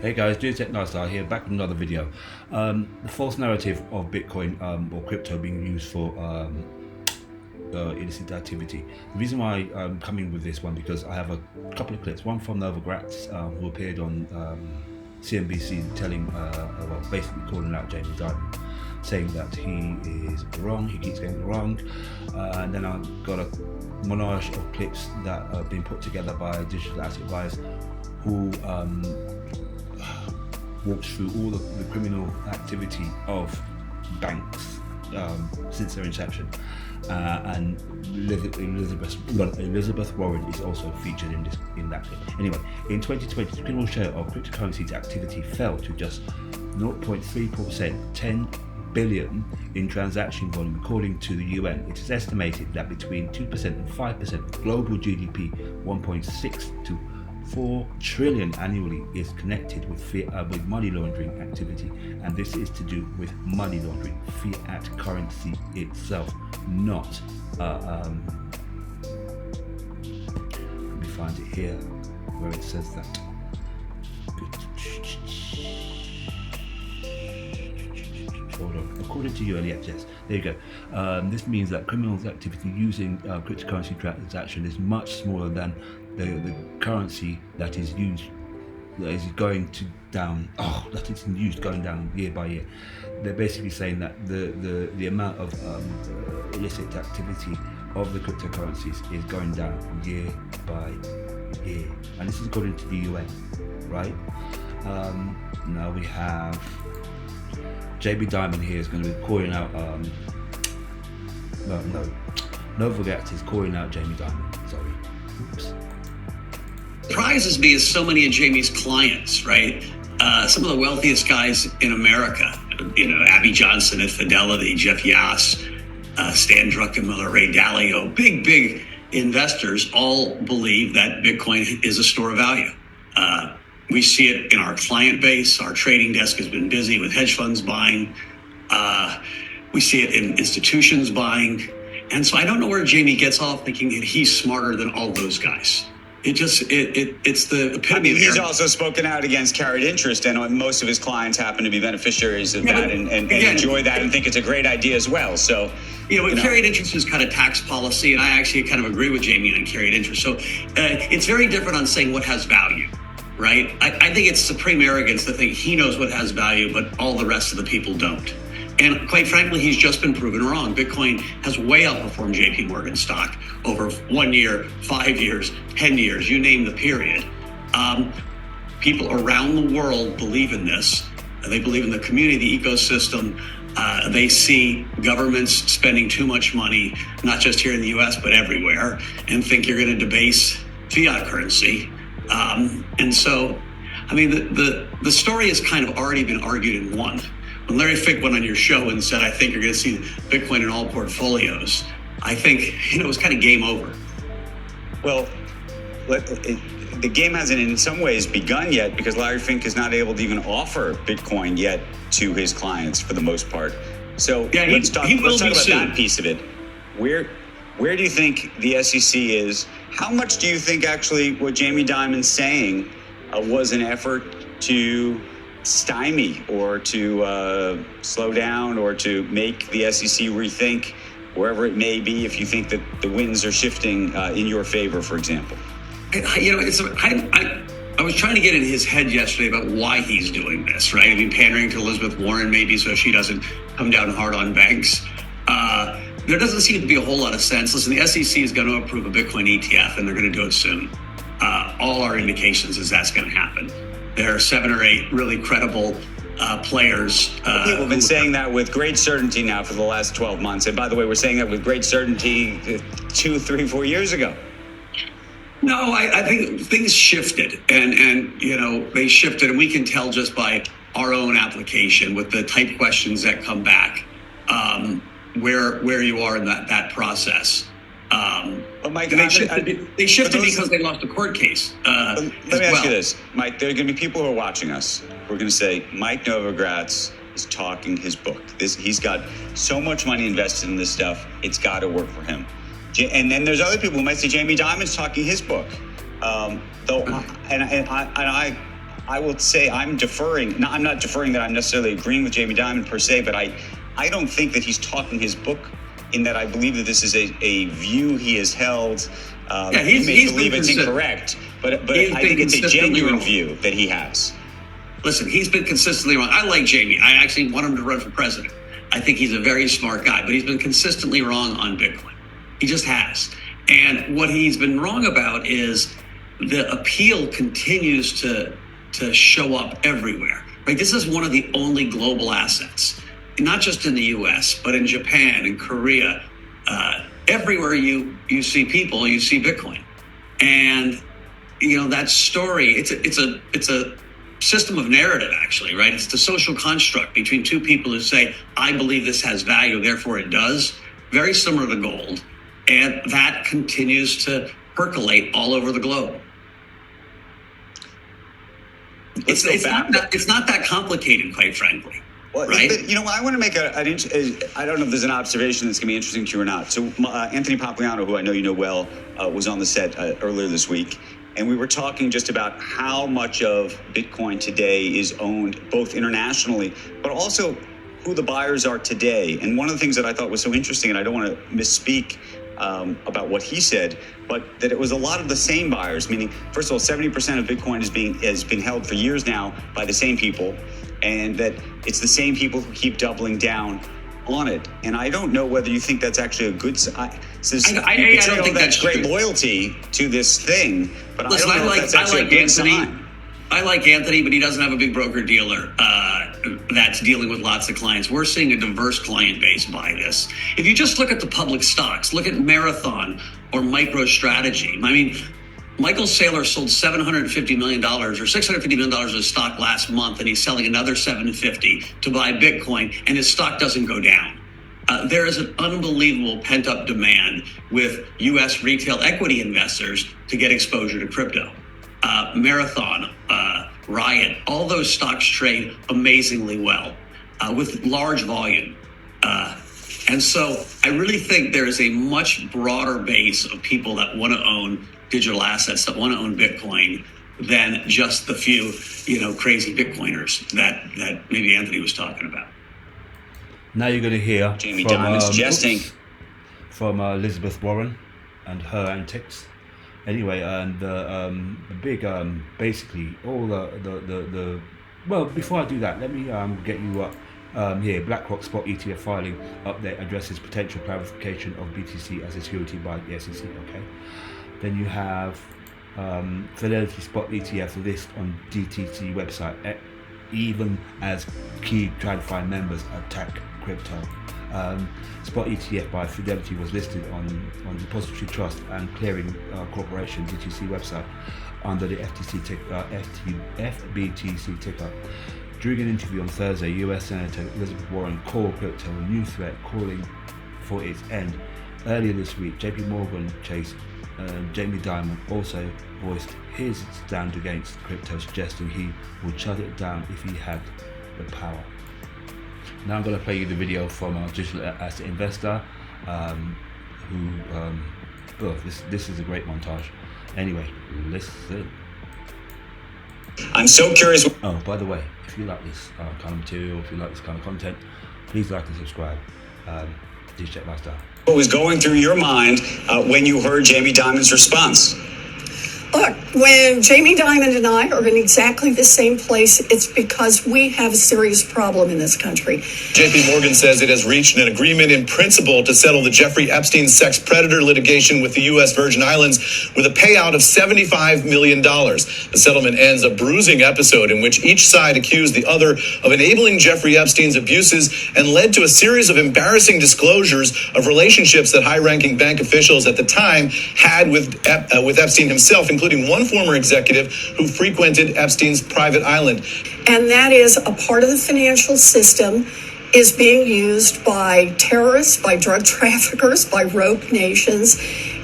Hey guys, Tech Lifestyle here, back with another video. The false narrative of Bitcoin or crypto being used for illicit activity. The reason why I'm coming with this one because I have a couple of clips. One from Novogratz, who appeared on CNBC, telling, well, basically calling out Jamie Dimon, saying that he is wrong. He keeps getting it wrong. And then I've got a montage of clips that have been put together by Digital Asset Advisors, who walks through all the criminal activity of banks since their inception, and Elizabeth Warren is also featured in that clip. Anyway, in 2020, the criminal share of cryptocurrencies activity fell to just 0.34%, 10 billion in transaction volume, according to the UN. It is estimated that between 2% and 5% of global GDP, 1.6 to 4 trillion annually, is connected with money laundering activity, and this is to do with money laundering, fiat currency itself, not let me find it here where it says that. Hold on. According to UNHS, there you go. This means that criminals' activity using cryptocurrency transaction is much smaller than the currency that is used, that is going down year by year. They're basically saying that the amount of illicit activity of the cryptocurrencies is going down year by year, and this is according to the UN, right? Now we have JB Dimon here is going to be calling out. Novogratz is calling out Jamie Dimon. Sorry. Oops. Surprises me is so many of Jamie's clients, right? Some of the wealthiest guys in America, Abby Johnson at Fidelity, Jeff Yass, Stan Druckenmiller, Ray Dalio, big investors all believe that Bitcoin is a store of value. We see it in our client base. Our trading desk has been busy with hedge funds buying. We see it in institutions buying. And so I don't know where Jamie gets off thinking that he's smarter than all those guys. It's the epitome of he's also spoken out against carried interest, and most of his clients happen to be beneficiaries of that and enjoy that and think it's a great idea as well. So, carried interest is kind of tax policy, and I actually kind of agree with Jamie on carried interest. So it's very different on saying what has value, right? I think it's supreme arrogance to think he knows what has value, but all the rest of the people don't. And quite frankly, he's just been proven wrong. Bitcoin has way outperformed JP Morgan stock over 1 year, 5 years, 10 years, you name the period. People around the world believe in this. They believe in the community, the ecosystem. They see governments spending too much money, not just here in the US, but everywhere, and think you're going to debase fiat currency. And so, the story has kind of already been argued and won. When Larry Fink went on your show and said, I think you're going to see Bitcoin in all portfolios, I think, it was kind of game over. Well, the game hasn't in some ways begun yet because Larry Fink is not able to even offer Bitcoin yet to his clients for the most part. So yeah, let's talk about that piece of it. Where do you think the SEC is? How much do you think actually what Jamie Dimon's saying was an effort to stymie or to slow down or to make the SEC rethink wherever it may be, if you think that the winds are shifting in your favor, for example? I was trying to get in his head yesterday about why he's doing this, right? Pandering to Elizabeth Warren maybe so she doesn't come down hard on banks. There doesn't seem to be a whole lot of sense. Listen, the SEC is going to approve a Bitcoin ETF, and they're going to do it soon. All our indications is that's going to happen. There are 7 or 8 really credible players. People have been saying that with great certainty now for the last 12 months. And by the way, we're saying that with great certainty 2, 3, 4 years ago. No, I think things shifted, and they shifted, and we can tell just by our own application with the type questions that come back where you are in that process. Mike, they shifted because they lost a court case. Let me ask you this, Mike. There are going to be people who are watching us. We're going to say Mike Novogratz is talking his book. He's got so much money invested in this stuff. It's got to work for him. And then there's other people who might say Jamie Dimon's talking his book. I I will say I'm deferring. No, I'm not deferring that I'm necessarily agreeing with Jamie Dimon per se, but I don't think that he's talking his book, in that I believe that this is a view he has held. He may believe it's incorrect, but I think it's a genuine view that he has. Listen, he's been consistently wrong. I like Jamie. I actually want him to run for president. I think he's a very smart guy, but he's been consistently wrong on Bitcoin. He just has. And what he's been wrong about is the appeal continues to show up everywhere. Right? This is one of the only global assets, not just in the US, but in Japan and Korea. Everywhere you see people, you see Bitcoin. And that story, it's a system of narrative, actually, right? It's the social construct between two people who say, I believe this has value, therefore it does. Very similar to gold. And that continues to percolate all over the globe. It's not that complicated, quite frankly. Well, right? I want to make I don't know if there's an observation that's going to be interesting to you or not. So Anthony Popliano, who I know you know well, was on the set earlier this week. And we were talking just about how much of Bitcoin today is owned both internationally, but also who the buyers are today. And one of the things that I thought was so interesting, and I don't want to misspeak about what he said, but that it was a lot of the same buyers, meaning, first of all, 70% of Bitcoin has been held for years now by the same people, and that it's the same people who keep doubling down on it. And I don't know whether you think that's actually a good sign. I don't think that's great true. Loyalty to this thing, but listen, I don't know if that's actually a good sign. I like Anthony, but he doesn't have a big broker dealer that's dealing with lots of clients. We're seeing a diverse client base buy this. If you just look at the public stocks, look at Marathon or MicroStrategy. I mean, Michael Saylor sold $750 million or $650 million of stock last month, and he's selling another $750 to buy Bitcoin, and his stock doesn't go down. There is an unbelievable pent-up demand with U.S. retail equity investors to get exposure to crypto. Marathon, Riot, all those stocks trade amazingly well with large volume. And so I really think there is a much broader base of people that want to own digital assets, that want to own Bitcoin, than just the few, crazy Bitcoiners that maybe Anthony was talking about. Now you're going to hear Jamie Dimon suggesting from Elizabeth Warren and her antics. Anyway, and the big, basically all the well, before I do that, let me get you up here. BlackRock spot ETF filing update addresses potential clarification of BTC as a security by the SEC. Okay, then you have Fidelity spot ETF list on DTC website, even as key TradFi members attack crypto. Spot ETF by Fidelity was listed on Depository Trust and Clearing Corporation DTC website under the FBTC ticker. During an interview on Thursday, US Senator Elizabeth Warren called crypto a new threat, calling for its end. Earlier this week, JP Morgan Chase Jamie Dimon also voiced his stand against crypto, suggesting he would shut it down if he had the power. Now I'm going to play you the video from our digital asset investor, this is a great montage. Anyway, listen. I'm so curious. Oh, by the way, if you like this kind of material, if you like this kind of content, please like and subscribe. DJTech Lifestyle. What was going through your mind when you heard Jamie Dimon's response? Look, when Jamie Dimon and I are in exactly the same place, it's because we have a serious problem in this country. JP Morgan says it has reached an agreement in principle to settle the Jeffrey Epstein sex predator litigation with the U.S. Virgin Islands with a payout of $75 million. The settlement ends a bruising episode in which each side accused the other of enabling Jeffrey Epstein's abuses and led to a series of embarrassing disclosures of relationships that high-ranking bank officials at the time had with Epstein himself, including one former executive who frequented Epstein's private island. And that is a part of the financial system is being used by terrorists, by drug traffickers, by rogue nations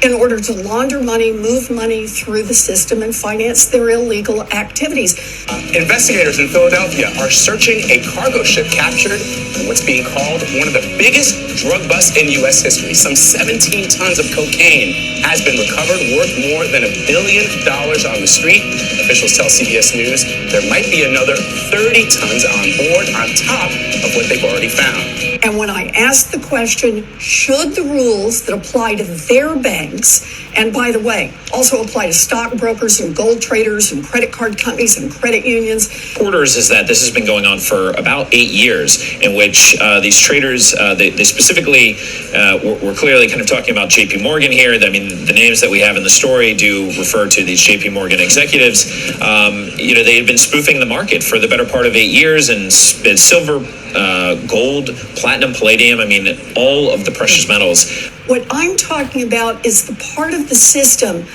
in order to launder money, move money through the system and finance their illegal activities. Investigators in Philadelphia are searching a cargo ship captured in what's being called one of the biggest drug busts in U.S. history. Some 17 tons of cocaine has been recovered, worth more than $1 billion on the street. Officials tell CBS News there might be another 30 tons on board on top of what they've already found. And when I asked the question, should the rules that apply to their banks, and by the way, also apply to stockbrokers and gold traders and credit card companies and credit unions. Reporters is that this has been going on for about 8 years, in which these traders, they specifically, we're clearly kind of talking about JP Morgan here. I mean, the names that we have in the story do refer to these JP Morgan executives. They had been spoofing the market for the better part of 8 years, and silver, gold, platinum, palladium, I mean, all of the precious metals. What I'm talking about is the part of the system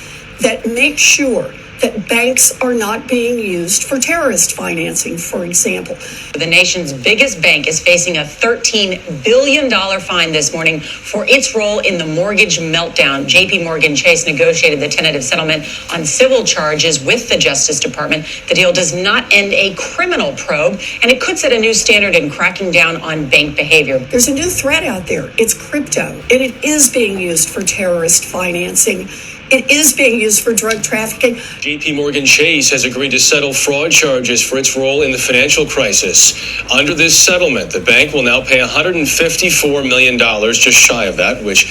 that makes sure that banks are not being used for terrorist financing, for example. The nation's biggest bank is facing a $13 billion fine this morning for its role in the mortgage meltdown. JP Morgan Chase negotiated the tentative settlement on civil charges with the Justice Department. The deal does not end a criminal probe, and it could set a new standard in cracking down on bank behavior. There's a new threat out there. It's crypto, and it is being used for terrorist financing. It is being used for drug trafficking. JP Morgan Chase has agreed to settle fraud charges for its role in the financial crisis. Under this settlement, the bank will now pay $154 million, just shy of that, which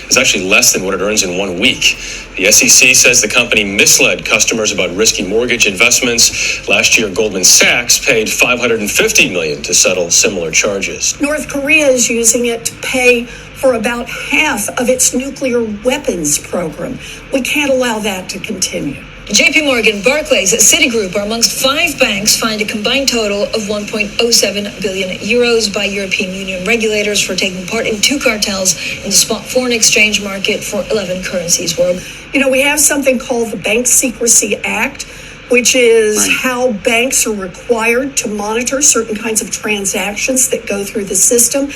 is actually less than what it earns in 1 week. The SEC says the company misled customers about risky mortgage investments. Last year, Goldman Sachs paid $550 million to settle similar charges. North Korea is using it to pay for about half of its nuclear weapons program. We can't allow that to continue. JP Morgan, Barclays, Citigroup are amongst 5 banks fined a combined total of 1.07 billion euros by European Union regulators for taking part in 2 cartels in the spot foreign exchange market for 11 currencies worldwide. We have something called the Bank Secrecy Act, which is how banks are required to monitor certain kinds of transactions that go through the system.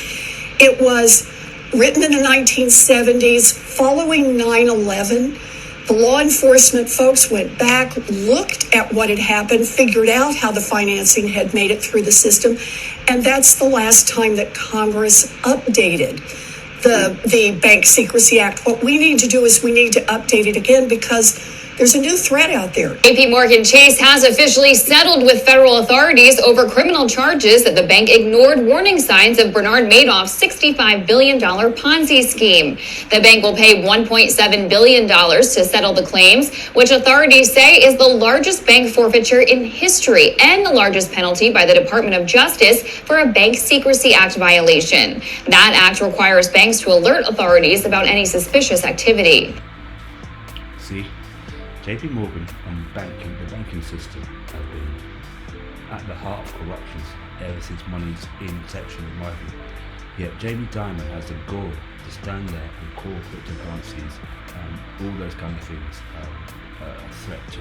It was written in the 1970s, following 9/11. The law enforcement folks went back, looked at what had happened, figured out how the financing had made it through the system, and that's the last time that Congress updated the Bank Secrecy Act. What we need to do is we need to update it again because there's a new threat out there. JP Morgan Chase has officially settled with federal authorities over criminal charges that the bank ignored warning signs of Bernard Madoff's $65 billion Ponzi scheme. The bank will pay $1.7 billion to settle the claims, which authorities say is the largest bank forfeiture in history and the largest penalty by the Department of Justice for a Bank Secrecy Act violation. That act requires banks to alert authorities about any suspicious activity. See? JP Morgan and the banking system have been at the heart of corruption ever since money's inception, in my view. Yet Jamie Dimon has the gall to stand there and call cryptocurrencies, all those kind of things, a threat to,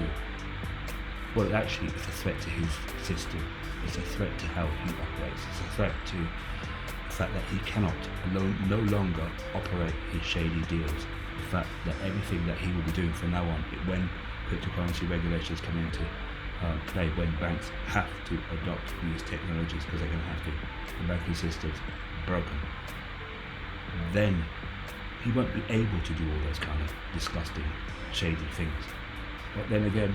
well, actually it's a threat to his system. It's a threat to how he operates. It's a threat to the fact that he cannot no longer operate his shady deals. The fact that everything that he will be doing from now on, when cryptocurrency regulations come into play, when banks have to adopt these technologies because they're going to have to, the banking system's broken, then he won't be able to do all those kind of disgusting, shady things. But then again,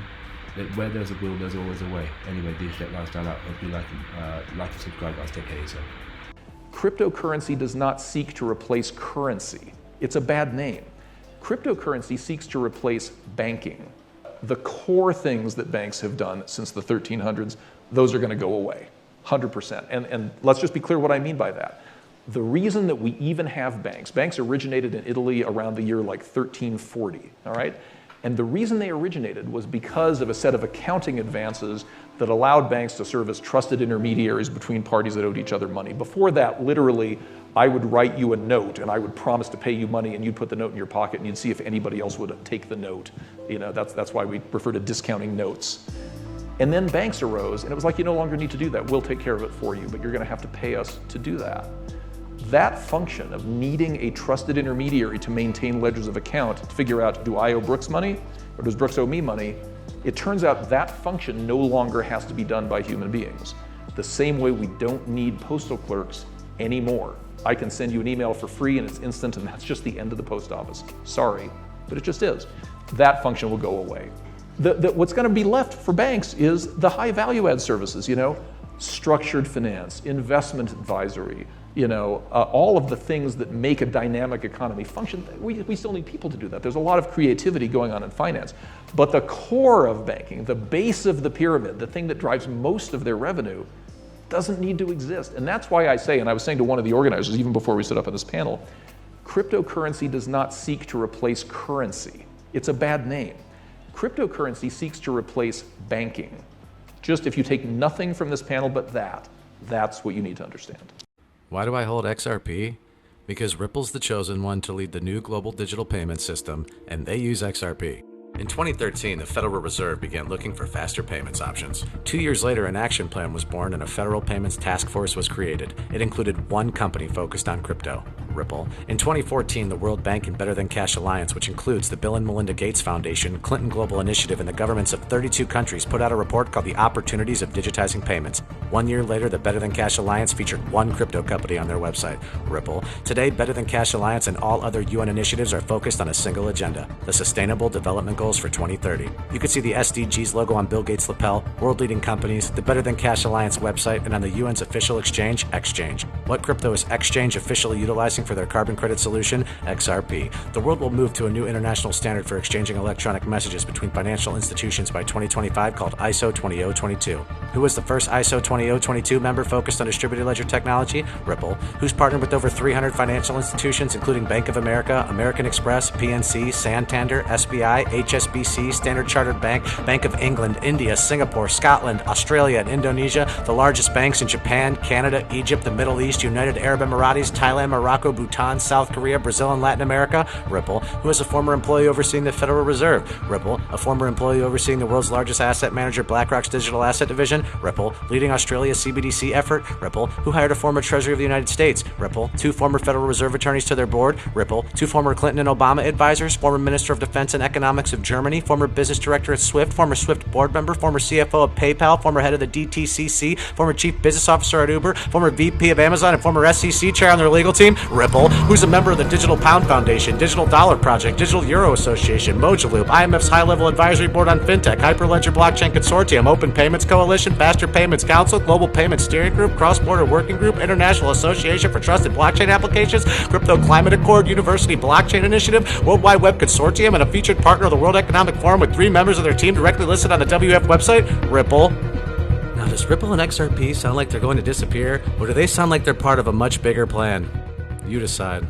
where there's a will, there's always a way. Anyway, Digital Lifestyle out. Hope you like and subscribe, guys. Take care of yourself. Cryptocurrency does not seek to replace currency. It's a bad name. Cryptocurrency seeks to replace banking. The core things that banks have done since the 1300s, those are going to go away, 100%. And let's just be clear what I mean by that. The reason that we even have banks originated in Italy around the year like 1340, all right? And the reason they originated was because of a set of accounting advances that allowed banks to serve as trusted intermediaries between parties that owed each other money. Before that, literally, I would write you a note and I would promise to pay you money and you'd put the note in your pocket and you'd see if anybody else would take the note. That's why we refer to discounting notes. And then banks arose and it was like, you no longer need to do that. We'll take care of it for you, but you're going to have to pay us to do that. That function of needing a trusted intermediary to maintain ledgers of account to figure out, do I owe Brooks money or does Brooks owe me money, It turns out that function no longer has to be done by human beings. The same way we don't need postal clerks anymore. I can send you an email for free and it's instant, and that's just the end of the post office. Sorry, but it just is. That function will go away. What's going to be left for banks is the high value add services, structured finance, investment advisory, all of the things that make a dynamic economy function. We still need people to do that. There's a lot of creativity going on in finance. But the core of banking, the base of the pyramid, the thing that drives most of their revenue, doesn't need to exist. And that's why I say, and I was saying to one of the organizers even before we stood up on this panel, cryptocurrency does not seek to replace currency. It's a bad name. Cryptocurrency seeks to replace banking. Just if you take nothing from this panel but that's what you need to understand. Why do I hold XRP? Because Ripple's the chosen one to lead the new global digital payment system, and they use XRP. In 2013, the Federal Reserve began looking for faster payments options. 2 years later, an action plan was born and a federal payments task force was created. It included one company focused on crypto, Ripple. In 2014, the World Bank and Better Than Cash Alliance, which includes the Bill and Melinda Gates Foundation, Clinton Global Initiative, and the governments of 32 countries, put out a report called The Opportunities of Digitizing Payments. 1 year later, the Better Than Cash Alliance featured one crypto company on their website, Ripple. Today, Better Than Cash Alliance and all other UN initiatives are focused on a single agenda, the Sustainable Development Goals for 2030. You can see the SDGs logo on Bill Gates' lapel, world-leading companies, the Better Than Cash Alliance website, and on the UN's official exchange, Exchange. What crypto is Exchange officially utilizing for their carbon credit solution? XRP. The world will move to a new international standard for exchanging electronic messages between financial institutions by 2025 called ISO 20022. Who was the first ISO 20022 member focused on distributed ledger technology? Ripple. Who's partnered with over 300 financial institutions, including Bank of America, American Express, PNC, Santander, SBI, HSBC, Standard Chartered Bank, Bank of England, India, Singapore, Scotland, Australia, and Indonesia, the largest banks in Japan, Canada, Egypt, the Middle East, United Arab Emirates, Thailand, Morocco, Bhutan, South Korea, Brazil, and Latin America? Ripple. Who is a former employee overseeing the Federal Reserve? Ripple. A former employee overseeing the world's largest asset manager, BlackRock's digital asset division? Ripple. Leading Australia's CBDC effort? Ripple. Who hired a former Treasury of the United States? Ripple. 2 former Federal Reserve attorneys to their board? Ripple. 2 former Clinton and Obama advisors? Former Minister of Defense and Economics of Germany? Former business director at Swift, former Swift board member, former CFO of PayPal, former head of the DTCC, former chief business officer at Uber, former VP of Amazon, and former SEC chair on their legal team? Ripple. Who's a member of the Digital Pound Foundation, Digital Dollar Project, Digital Euro Association, Mojaloop, IMF's high-level advisory board on fintech, Hyperledger Blockchain Consortium, Open Payments Coalition, Faster Payments Council, Global Payments Steering Group, Cross-Border Working Group, International Association for Trusted Blockchain Applications, Crypto Climate Accord, University Blockchain Initiative, World Wide Web Consortium, and a featured partner of the World Economic Forum with 3 members of their team directly listed on the WF website? Ripple. Now, does Ripple and XRP sound like they're going to disappear, or do they sound like they're part of a much bigger plan? You decide.